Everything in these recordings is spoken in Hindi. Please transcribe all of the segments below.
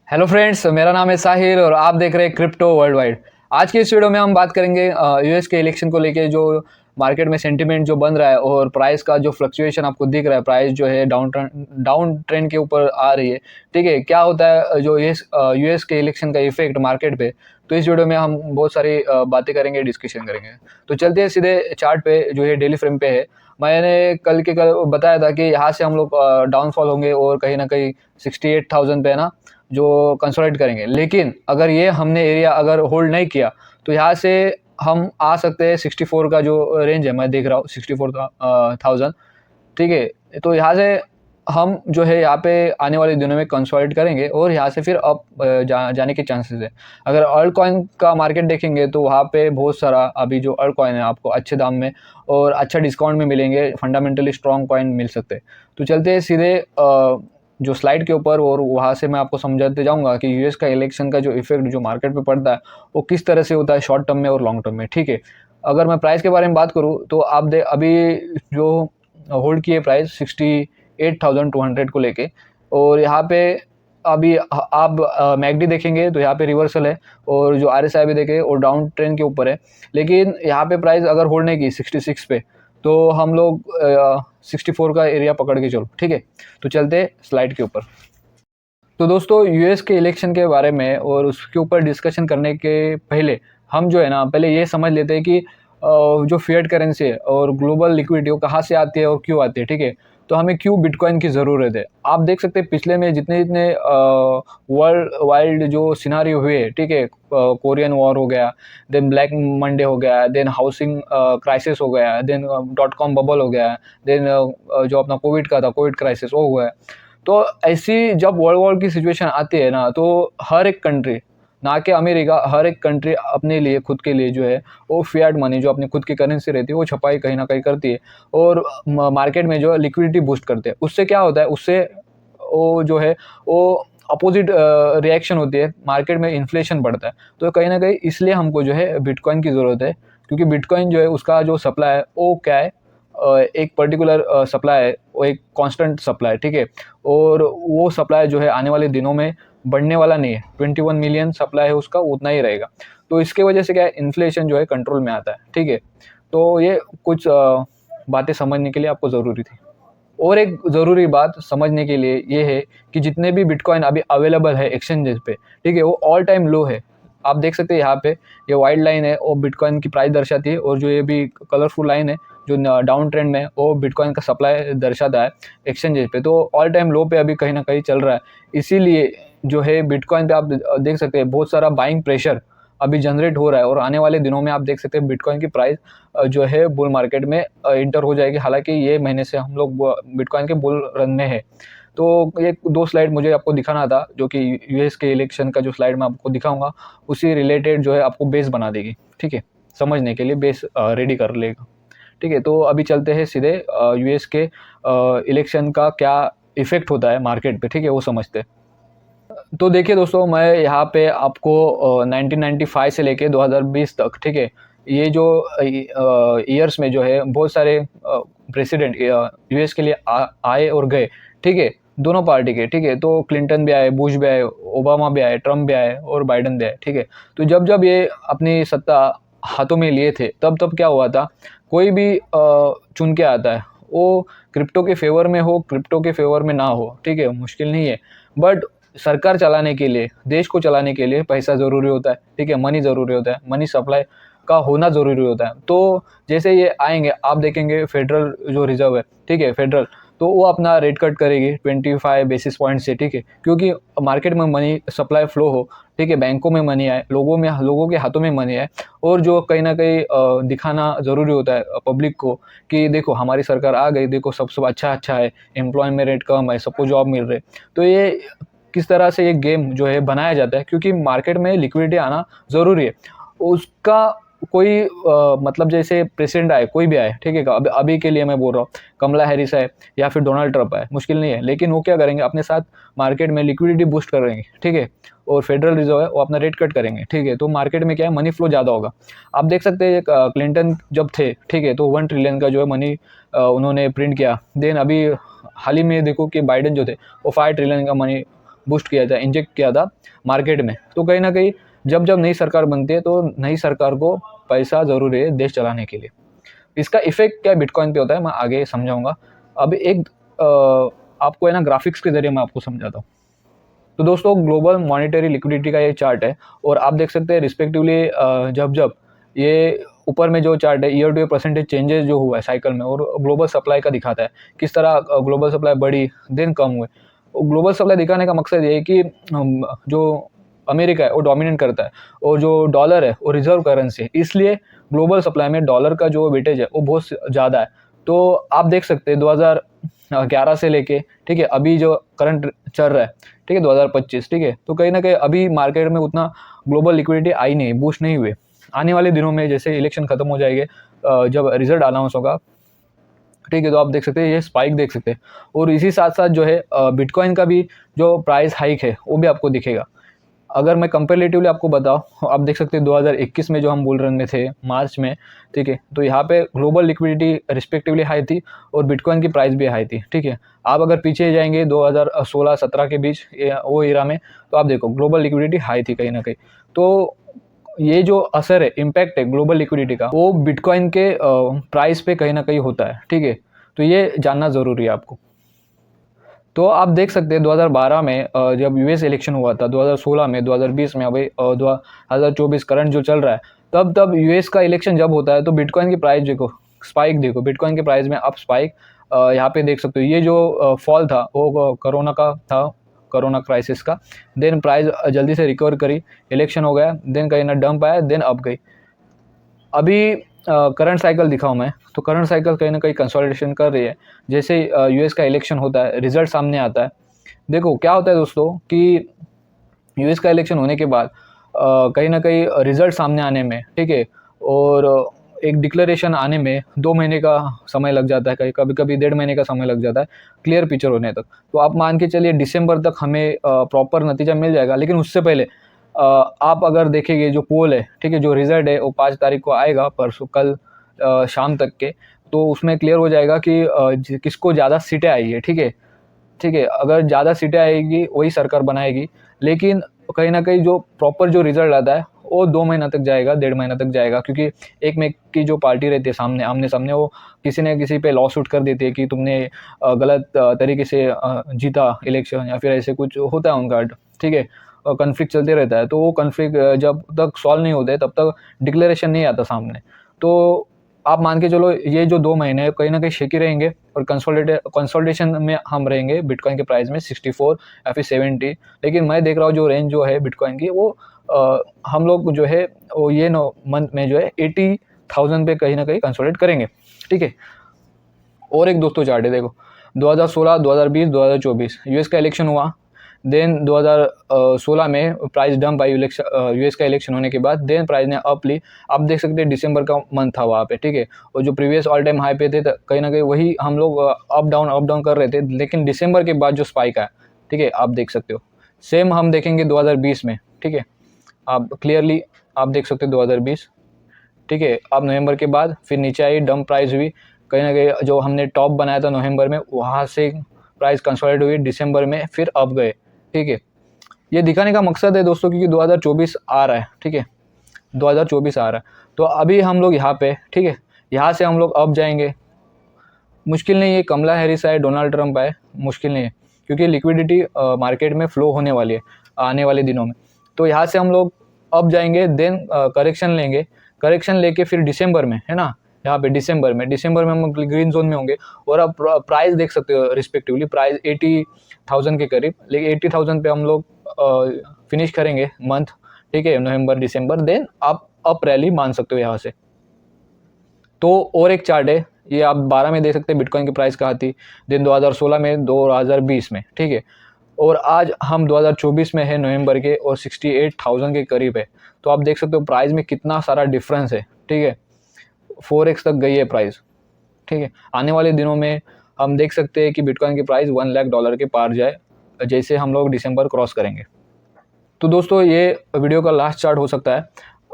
हेलो फ्रेंड्स, मेरा नाम है साहिल और आप देख रहे हैं क्रिप्टो वर्ल्ड वाइड। आज की इस वीडियो में हम बात करेंगे यूएस के इलेक्शन को लेके जो मार्केट में सेंटीमेंट जो बन रहा है और प्राइस का जो फ्लक्चुएशन आपको दिख रहा है। प्राइस जो है डाउन ट्रेंड के ऊपर आ रही है। ठीक है, क्या होता है जो यूएस के इलेक्शन का इफेक्ट मार्केट पे। तो इस वीडियो में हम बहुत सारी बातें करेंगे, डिस्कशन करेंगे। तो चलते हैं सीधे चार्ट पे जो है डेली फ्रेम पे है। मैंने कल बताया था कि यहाँ से हम लोग डाउनफॉल होंगे और कहीं ना कहीं 68,000 पे ना जो कंसोलिडेट करेंगे। लेकिन अगर ये हमने एरिया अगर होल्ड नहीं किया तो यहाँ से हम आ सकते हैं 64 का जो रेंज है, मैं देख रहा हूँ 64,000। ठीक है, तो यहाँ से हम जो है यहाँ पे आने वाले दिनों में कंसोलिडेट करेंगे और यहाँ से फिर अप जाने के चांसेस है। अगर अल्ट कॉइन का मार्केट देखेंगे तो वहाँ पे बहुत सारा अभी जो अल्ट कॉइन है आपको अच्छे दाम में और अच्छा डिस्काउंट में मिलेंगे। फंडामेंटली स्ट्रॉन्ग कॉइन मिल सकते हैं। तो चलते हैं सीधे जो स्लाइड के ऊपर और वहाँ से मैं आपको समझाते जाऊँगा कि यूएस का इलेक्शन का जो इफेक्ट जो मार्केट पे पड़ता है वो किस तरह से होता है शॉर्ट टर्म में और लॉन्ग टर्म में। ठीक है, अगर मैं प्राइस के बारे में बात करूँ तो आप अभी जो होल्ड किए प्राइस 68,200 को लेके, और यहाँ पे अभी आप मैकडी देखेंगे तो यहाँ पे रिवर्सल है और जो आरएसआई भी देखें और डाउन ट्रेंड के ऊपर है। लेकिन यहाँ पे प्राइस अगर होल्ड नहीं की 66 पे तो हम लोग 64 का एरिया पकड़ के चलो। ठीक है, तो चलते स्लाइड के ऊपर। तो दोस्तों, यूएस के इलेक्शन के बारे में और उसके ऊपर डिस्कशन करने के पहले हम जो है ना पहले ये समझ लेते हैं कि जो फिएट करेंसी है और ग्लोबल लिक्विडिटी वो कहाँ से आती है और क्यों आती है। ठीक है, तो हमें क्यों बिटकॉइन की ज़रूरत है। आप देख सकते हैं पिछले में जितने जितने वर्ल्ड वाइल्ड जो सिनारियो हुए, ठीक है, कोरियन वॉर हो गया, देन ब्लैक मंडे हो गया, देन हाउसिंग क्राइसिस हो गया, देन .com बबल हो गया, देन जो अपना कोविड का था, कोविड क्राइसिस वो हुआ है। तो ऐसी जब वर्ल्ड वॉर की सिचुएशन आती है ना तो हर एक कंट्री, ना कि अमेरिका, हर एक कंट्री अपने लिए खुद के लिए जो है वो फिएट मनी जो अपनी खुद की करेंसी रहती है वो छपाई कहीं ना कहीं करती है और मार्केट में जो लिक्विडिटी बूस्ट करते हैं। उससे क्या होता है, उससे वो जो है वो अपोजिट रिएक्शन होती है, मार्केट में इन्फ्लेशन बढ़ता है। तो कहीं ना कहीं इसलिए हमको जो है बिटकॉइन की ज़रूरत है, क्योंकि बिटकॉइन जो है उसका जो सप्लाई है वो क्या है, एक पर्टिकुलर सप्लाई है, वो एक कांस्टेंट सप्लाई है। ठीक है, और वो सप्लाई जो है आने वाले दिनों में बढ़ने वाला नहीं है। 21 मिलियन सप्लाई है उसका, उतना ही रहेगा। तो इसके वजह से क्या है, इन्फ्लेशन जो है कंट्रोल में आता है। ठीक है, तो ये कुछ बातें समझने के लिए आपको ज़रूरी थी। और एक ज़रूरी बात समझने के लिए ये है कि जितने भी बिटकॉइन अभी अवेलेबल है एक्सचेंजेस पे, ठीक है, वो ऑल टाइम लो है। आप देख सकते हैं यहाँ पे ये वाइट लाइन है वो बिटकॉइन की प्राइस दर्शाती है और जो ये भी कलरफुल लाइन है जो डाउन ट्रेंड में वो बिटकॉइन का सप्लाई दर्शाता है एक्सचेंजेस पे। तो ऑल टाइम लो पे अभी कहीं ना कहीं चल रहा है। इसीलिए जो है बिटकॉइन पे आप देख सकते हैं बहुत सारा बाइंग प्रेशर अभी जनरेट हो रहा है और आने वाले दिनों में आप देख सकते हैं बिटकॉइन की प्राइस जो है बुल मार्केट में इंटर हो जाएगी। हालांकि ये महीने से हम लोग बिटकॉइन के बुल रन में है। तो ये दो स्लाइड मुझे आपको दिखाना था जो कि यूएस के इलेक्शन का जो स्लाइड मैं आपको दिखाऊंगा उसी रिलेटेड जो है आपको बेस बना देगी। ठीक है, समझने के लिए बेस रेडी कर लेगा। ठीक है, तो अभी चलते हैं सीधे यूएस के इलेक्शन का क्या इफेक्ट होता है मार्केट पे। ठीक है, वो समझते हैं। तो देखिए दोस्तों, मैं यहाँ पे आपको 1995 से लेके 2020 तक, ठीक है, ये जो ईयर्स में जो है बहुत सारे प्रेसिडेंट यूएस के लिए आए और गए। ठीक है, दोनों पार्टी के। ठीक है, तो क्लिंटन भी आए, बुश भी आए, ओबामा भी आए, ट्रम्प भी आए और बाइडन भी आए। ठीक है, तो जब जब ये अपनी सत्ता हाथों में लिए थे तब तब क्या हुआ था, कोई भी चुन के आता है वो क्रिप्टो के फेवर में हो, क्रिप्टो के फेवर में ना हो, ठीक है, मुश्किल नहीं है। बट सरकार चलाने के लिए, देश को चलाने के लिए पैसा ज़रूरी होता है। ठीक है, मनी ज़रूरी होता है, मनी सप्लाई का होना ज़रूरी होता है। तो जैसे ये आएंगे आप देखेंगे फेडरल जो रिजर्व है, ठीक है, फेडरल, तो वो अपना रेट कट करेगी 25 बेसिस पॉइंट से। ठीक है, क्योंकि मार्केट में मनी सप्लाई फ्लो हो, ठीक है, बैंकों में मनी आए, लोगों के हाथों में मनी आए और जो कहीं ना कहीं दिखाना ज़रूरी होता है पब्लिक को कि देखो हमारी सरकार आ गई, देखो सब अच्छा अच्छा है, एम्प्लॉयमेंट रेट कम है, सबको जॉब मिल रही। तो ये किस तरह से ये गेम जो है बनाया जाता है, क्योंकि मार्केट में लिक्विडिटी आना ज़रूरी है। उसका कोई मतलब जैसे प्रेसिडेंट आए, कोई भी आए, ठीक है, अभी के लिए मैं बोल रहा हूँ कमला हैरिस आए या फिर डोनाल्ड ट्रंप आए, मुश्किल नहीं है। लेकिन वो क्या करेंगे, अपने साथ मार्केट में लिक्विडिटी बूस्ट करेंगे। ठीक है, और फेडरल रिजर्व है वो अपना रेट कट करेंगे। ठीक है, तो मार्केट में क्या है, मनी फ्लो ज़्यादा होगा। आप देख सकते हैं क्लिंटन जब थे, ठीक है, तो 1 ट्रिलियन का जो है मनी उन्होंने प्रिंट किया। देन अभी हाल ही में देखो कि बाइडन जो थे वो 5 ट्रिलियन का मनी बूस्ट किया था, इंजेक्ट किया था मार्केट में। तो कहीं ना कहीं जब जब नई सरकार बनती है तो नई सरकार को पैसा ज़रूरी है देश चलाने के लिए। इसका इफेक्ट क्या बिटकॉइन पे होता है मैं आगे समझाऊंगा। अब एक आपको है ना ग्राफिक्स के जरिए मैं आपको समझाता हूँ। तो दोस्तों ग्लोबल मॉनेटरी लिक्विडिटी का ये चार्ट है और आप देख सकते हैं रिस्पेक्टिवली जब जब ये ऊपर में जो चार्ट है year two year percentage changes जो हुआ है साइकिल में, और ग्लोबल सप्लाई का दिखाता है किस तरह ग्लोबल सप्लाई बढ़ी देन कम हुए। ग्लोबल सप्लाई दिखाने का मकसद ये है कि जो अमेरिका है वो डोमिनेट करता है और जो डॉलर है वो रिजर्व करेंसी है, इसलिए ग्लोबल सप्लाई में डॉलर का जो वेटेज है वो बहुत ज़्यादा है। तो आप देख सकते हैं 2011 से लेके ठीक है अभी जो करंट चल रहा है ठीक है 2025 ठीक है, तो कहीं ना कहीं अभी मार्केट में उतना ग्लोबल लिक्विडिटी आई नहीं, बूस्ट नहीं हुए। आने वाले दिनों में जैसे इलेक्शन खत्म हो जाएंगे, जब रिजल्ट अनाउंस होगा ठीक है, तो आप देख सकते हैं ये स्पाइक देख सकते हैं। और इसी साथ साथ जो है बिटकॉइन का भी जो प्राइस हाइक है वो भी आपको दिखेगा। अगर मैं कंपेरेटिवली आपको बताऊं, आप देख सकते हैं 2021 में जो हम बुल रन में थे मार्च में ठीक है, तो यहाँ पे ग्लोबल लिक्विडिटी रिस्पेक्टिवली हाई थी और बिटकॉइन की प्राइस भी हाई थी ठीक है। आप अगर पीछे जाएंगे 2016-17 के बीच वो ईरा में, तो आप देखो ग्लोबल लिक्विडिटी हाई थी कहीं ना कहीं। तो ये जो असर है इम्पैक्ट है ग्लोबल लिक्विडिटी का वो बिटकॉइन के प्राइस पे कहीं ना कहीं होता है ठीक है। तो ये जानना ज़रूरी है आपको। तो आप देख सकते हैं 2012 में जब यूएस इलेक्शन हुआ था, 2016 में, 2020 में, अभी 2024 करंट जो चल रहा है, तब यूएस का इलेक्शन जब होता है तो बिटकॉइन की प्राइस देखो, स्पाइक देखो, बिटकॉइन के प्राइस में अप स्पाइक यहाँ पे देख सकते हो। ये जो फॉल था वो कोरोना का था, कोरोना क्राइसिस का। देन प्राइस जल्दी से रिकवर करी, इलेक्शन हो गया, देन कहीं ना डंप आया, देन अप गई। अभी करंट साइकिल दिखाऊं मैं, तो करंट साइकिल कहीं ना कहीं कंसोलिडेशन कर रही है। जैसे यूएस का इलेक्शन होता है, रिजल्ट सामने आता है, देखो क्या होता है दोस्तों कि यूएस का इलेक्शन होने के बाद कहीं ना कहीं रिजल्ट सामने आने में ठीक है, और एक डिक्लेरेशन आने में 2 महीने का समय लग जाता है, कभी कभी 1.5 महीने का समय लग जाता है क्लियर पिक्चर होने तक। तो आप मान के चलिए दिसंबर तक हमें प्रॉपर नतीजा मिल जाएगा, लेकिन उससे पहले आप अगर देखेंगे जो पोल है ठीक है, जो रिजल्ट है वो 5 तारीख को आएगा, परसों कल शाम तक के, तो उसमें क्लियर हो जाएगा कि किसको ज़्यादा सीटें आई है ठीक है। ठीक है, अगर ज़्यादा सीटें आएगी वही सरकार बनाएगी, लेकिन कहीं ना कहीं जो प्रॉपर जो रिजल्ट आता है वो 2 महीना तक जाएगा, 1.5 महीना तक जाएगा, क्योंकि एक में की जो पार्टी रहती है सामने आमने सामने, वो किसी न किसी पे लॉ सूट कर देती है कि तुमने गलत तरीके से जीता इलेक्शन, या फिर ऐसे कुछ होता है उनका ठीक है, कन्फ्लिक्ट चलते रहता है। तो वो कन्फ्लिक्ट जब तक सॉल्व नहीं होते तब तक डिक्लेरेशन नहीं आता सामने। तो आप मान के चलो ये जो 2 महीने कहीं ना कहीं शेकी रहेंगे और कंसोलिडेशन में हम रहेंगे बिटकॉइन के प्राइस में 64 या फिर 70। लेकिन मैं देख रहा हूँ जो रेंज जो है बिटकॉइन की वो हम लोग जो है वो ये 9 मंथ में जो है 80,000 पे कहीं ना कहीं कंसोलिडेट करेंगे ठीक है। और एक दोस्तों चार्ट है देखो, 2016, 2020, 2024 यूएस का इलेक्शन हुआ, देन 2016 में प्राइस डंप आई यूएस का इलेक्शन होने के बाद, देन प्राइस ने अप ली। आप देख सकते हैं दिसंबर का मंथ था वहाँ पे ठीक है, और जो प्रीवियस ऑल टाइम हाई पे थे कहीं ना कहीं वही हम लोग अप डाउन कर रहे थे, लेकिन दिसंबर के बाद जो स्पाइक आया ठीक है आप देख सकते हो। सेम हम देखेंगे 2020 में ठीक है, आप क्लियरली आप देख सकते हो 2020 ठीक है। अब नवंबर के बाद फिर नीचे आई, डंप प्राइस हुई, कहीं ना कहीं जो हमने टॉप बनाया था नवंबर में वहाँ से प्राइस कंसोलिडेट हुई, दिसंबर में फिर अप गए ठीक है। ये दिखाने का मकसद है दोस्तों क्योंकि 2024 आ रहा है ठीक है, 2024 आ रहा है, तो अभी हम लोग यहाँ पे ठीक है, यहाँ से हम लोग अप जाएंगे। मुश्किल नहीं है, कमला हैरिस आए, डोनाल्ड ट्रंप आए, मुश्किल नहीं है, क्योंकि लिक्विडिटी मार्केट में फ्लो होने वाली है आने वाले दिनों में। तो यहाँ से हम लोग अप जाएंगे, देन करेक्शन लेंगे, करेक्शन लेके फिर दिसंबर में है ना, यहाँ पे दिसंबर में हम ग्रीन जोन में होंगे। और अब प्राइस देख सकते हो रिस्पेक्टिवली, प्राइस 80,000 के करीब, लेकिन 80,000 पे हम लोग फिनिश करेंगे मंथ ठीक है, नवंबर दिसंबर, देन आप अप रैली मान सकते हो यहाँ से। तो और एक चार्ट है, ये आप 12 में देख सकते हैं बिटकॉइन की प्राइस कहाँ थी, देन 2016 में, 2020 में ठीक है, और आज हम 2024 में है नवंबर के, और 68,000 के करीब है। तो आप देख सकते हो प्राइस में कितना सारा डिफरेंस है ठीक है, 4x तक गई है प्राइस ठीक है। आने वाले दिनों में हम देख सकते हैं कि बिटकॉइन की प्राइस $1,00,000 के पार जाए जैसे हम लोग दिसंबर क्रॉस करेंगे। तो दोस्तों ये वीडियो का लास्ट चार्ट हो सकता है,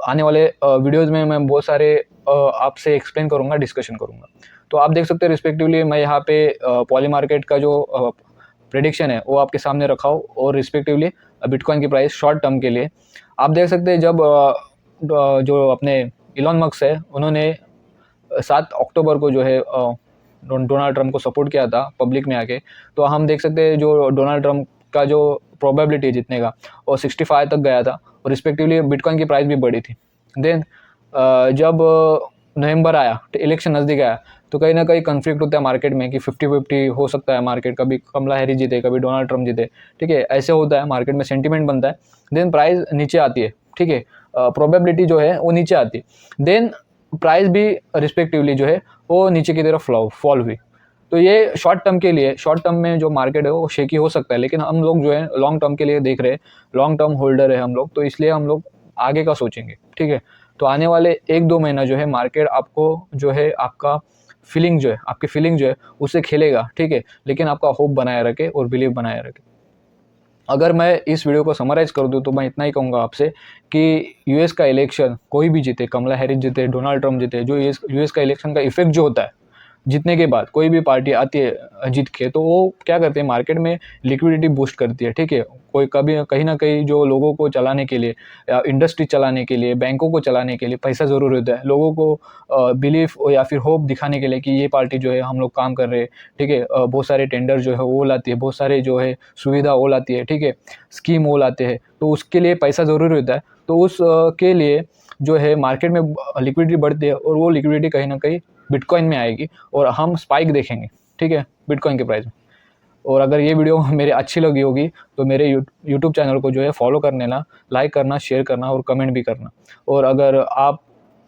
आने वाले वीडियोज़ में मैं बहुत सारे आपसे एक्सप्लेन करूँगा, डिस्कशन करूँगा। तो आप देख सकते हैं रिस्पेक्टिवली मैं यहाँ पे पॉली मार्केट का जो प्रेडिक्शन है वो आपके सामने रखा हो, और रिस्पेक्टिवली बिटकॉइन की प्राइस शॉर्ट टर्म के लिए आप देख सकते हैं। जब जो अपने इलॉन मस्क है उन्होंने 7 अक्टूबर को जो है डोनाल्ड ट्रंप को सपोर्ट किया था पब्लिक में आके, तो हम देख सकते हैं जो डोनाल्ड ट्रंप का जो प्रोबेबिलिटी है जीतने का वो 65 तक गया था, और रिस्पेक्टिवली बिटकॉइन की प्राइस भी बढ़ी थी। देन जब नवंबर आया, इलेक्शन नज़दीक आया, तो कहीं ना कहीं कन्फ्लिक्ट होता है मार्केट में कि 50-50 हो सकता है मार्केट, कभी कमला हैरिस जीते कभी डोनाल्ड ट्रंप जीते, ठीक है, ऐसे होता है मार्केट में, सेंटीमेंट बनता है। देन प्राइस नीचे आती है, ठीक है, प्रोबेबिलिटी जो है वो नीचे आती है, देन प्राइस भी रिस्पेक्टिवली जो है वो नीचे की तरफ फॉल हुई। तो ये शॉर्ट टर्म के लिए, शॉर्ट टर्म में जो मार्केट है वो शेकी हो सकता है, लेकिन हम लोग जो है लॉन्ग टर्म के लिए देख रहे हैं, लॉन्ग टर्म होल्डर है हम लोग, तो इसलिए हम लोग आगे का सोचेंगे, ठीक है। तो आने वाले 1-2 महीना जो है मार्केट आपको जो है आपका फीलिंग जो है, आपकी फीलिंग जो है उससे खेलेगा, ठीक है, लेकिन आपका होप बनाए रखे और बिलीव बनाए रखे। अगर मैं इस वीडियो को समराइज़ कर दूँ तो मैं इतना ही कहूँगा आपसे कि यूएस का इलेक्शन कोई भी जीते, कमला हैरिस जीते, डोनाल्ड ट्रंप जीते, जो यूएस का इलेक्शन का इफेक्ट जो होता है, जीतने के बाद कोई भी पार्टी आती है जीत के, तो वो क्या करते हैं मार्केट में लिक्विडिटी बूस्ट करती है, ठीक है। कोई कभी कहीं ना कहीं जो लोगों को चलाने के लिए, इंडस्ट्री चलाने के लिए, बैंकों को चलाने के लिए पैसा ज़रूर होता है, लोगों को बिलीफ या फिर होप दिखाने के लिए कि ये पार्टी जो है हम लोग काम कर रहे हैं, ठीक है, बहुत सारे टेंडर जो है वो लाती है, बहुत सारे जो है सुविधा वो लाती है, ठीक है, स्कीम वो लाते हैं, तो उसके लिए पैसा ज़रूरी होता है। तो उस के लिए जो है मार्केट में लिक्विडिटी बढ़ती है, और वो लिक्विडिटी कहीं ना कहीं बिटकॉइन में आएगी और हम स्पाइक देखेंगे, ठीक है, बिटकॉइन के प्राइस में। और अगर ये वीडियो मेरे अच्छी लगी होगी तो मेरे यूट्यूब चैनल को जो है फॉलो कर लेना, लाइक करना, शेयर करना और कमेंट भी करना। और अगर आप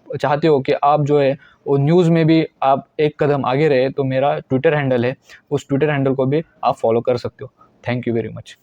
चाहते हो कि आप जो है वो न्यूज़ में भी आप एक कदम आगे रहे, तो मेरा ट्विटर हैंडल है, उस ट्विटर हैंडल को भी आप फॉलो कर सकते हो। Thank you very much.